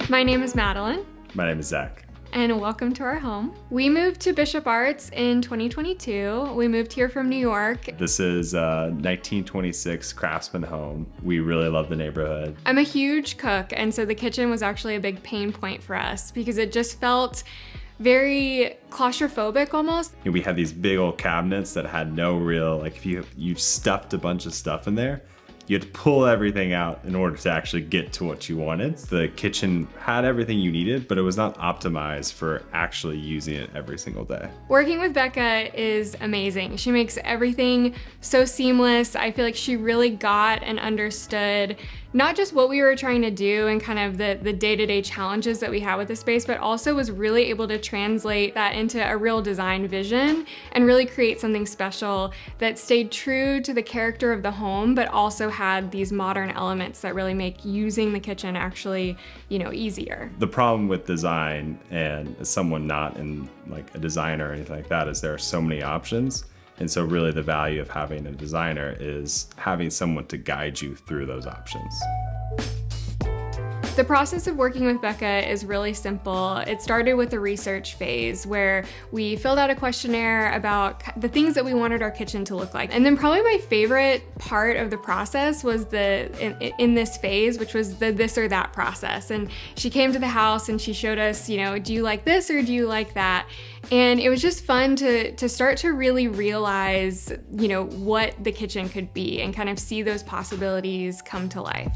My name is Madeline. My name is Zach. And welcome to our home. We moved to Bishop Arts in 2022. We moved here from New York. This is a 1926 craftsman home. We really love the neighborhood. I'm a huge cook, and so the kitchen was actually a big pain point for us because it just felt very claustrophobic almost. And we had these big old cabinets that had no real, like if you stuffed a bunch of stuff in there, you had to pull everything out in order to actually get to what you wanted. The kitchen had everything you needed, but it was not optimized for actually using it every single day. Working with Becca is amazing. She makes everything so seamless. I feel like she really got and understood not just what we were trying to do and kind of the day-to-day challenges that we had with the space, but also was really able to translate that into a real design vision and really create something special that stayed true to the character of the home, but also had these modern elements that really make using the kitchen actually, easier. The problem with design, and as someone not in like a designer or anything like that, is there are so many options. And so really the value of having a designer is having someone to guide you through those options. The process of working with Becca is really simple. It started with the research phase where we filled out a questionnaire about the things that we wanted our kitchen to look like. And then probably my favorite part of the process was in this phase, which was the this or that process. And she came to the house and she showed us, do you like this or do you like that? And it was just fun to start to really realize, what the kitchen could be and kind of see those possibilities come to life.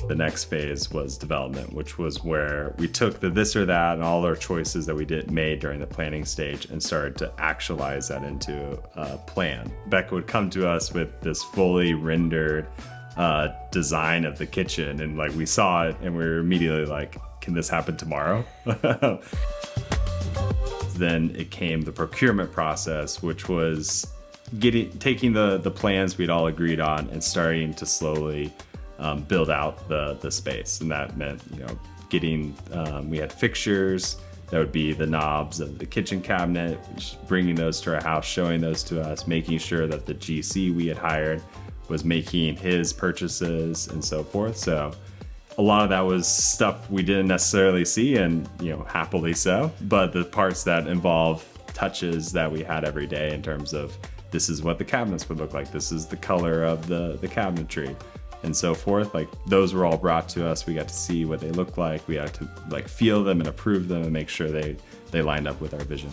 The next phase was development, which was where we took the this or that and all our choices that we made during the planning stage and started to actualize that into a plan. Becca would come to us with this fully rendered design of the kitchen, and like we saw it and we were immediately like, can this happen tomorrow? Then it came the procurement process, which was taking the plans we'd all agreed on and starting to slowly build out the space. And that meant, we had fixtures that would be the knobs of the kitchen cabinet, bringing those to our house, showing those to us, making sure that the GC we had hired was making his purchases and so forth. So a lot of that was stuff we didn't necessarily see, and happily so. But the parts that involve touches that we had every day in terms of this is what the cabinets would look like, this is the color of the cabinetry, and so forth. Like those were all brought to us. We got to see what they look like. We had to feel them and approve them and make sure they lined up with our vision.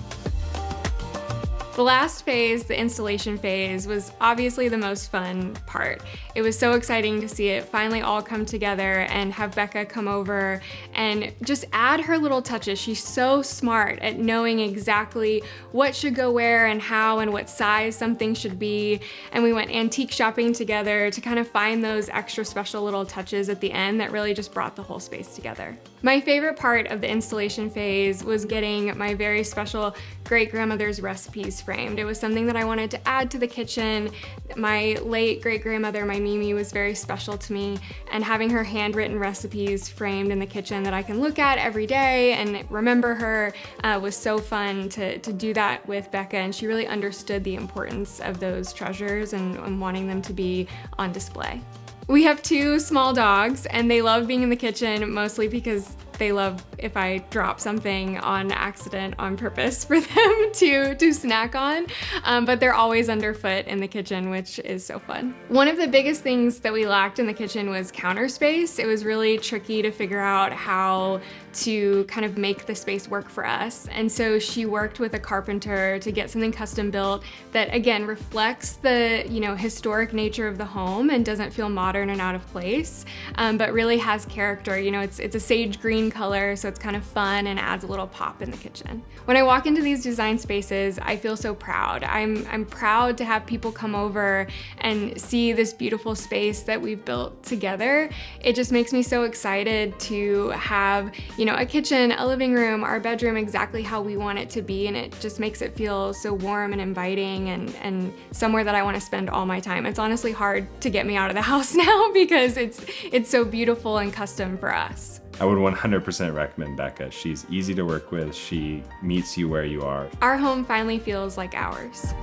The last phase, the installation phase, was obviously the most fun part. It was so exciting to see it finally all come together and have Becca come over and just add her little touches. She's so smart at knowing exactly what should go where and how and what size something should be. And we went antique shopping together to kind of find those extra special little touches at the end that really just brought the whole space together. My favorite part of the installation phase was getting my very special great-grandmother's recipes framed. It was something that I wanted to add to the kitchen. My late great-grandmother, my Mimi, was very special to me, and having her handwritten recipes framed in the kitchen that I can look at every day and remember her was so fun to do that with Becca, and she really understood the importance of those treasures and wanting them to be on display. We have 2 small dogs, and they love being in the kitchen, mostly because they love if I drop something on accident on purpose for them to snack on, but they're always underfoot in the kitchen, which is so fun. One of the biggest things that we lacked in the kitchen was counter space. It was really tricky to figure out how to kind of make the space work for us. And so she worked with a carpenter to get something custom built that again reflects the historic nature of the home and doesn't feel modern and out of place, but really has character. It's a sage green color, so it's kind of fun and adds a little pop in the kitchen. When I walk into these design spaces, I feel so proud. I'm proud to have people come over and see this beautiful space that we've built together. It just makes me so excited to have, a kitchen, a living room, our bedroom exactly how we want it to be, and it just makes it feel so warm and inviting and somewhere that I want to spend all my time. It's honestly hard to get me out of the house now because it's so beautiful and custom for us. I would 100% recommend Becca. She's easy to work with. She meets you where you are. Our home finally feels like ours.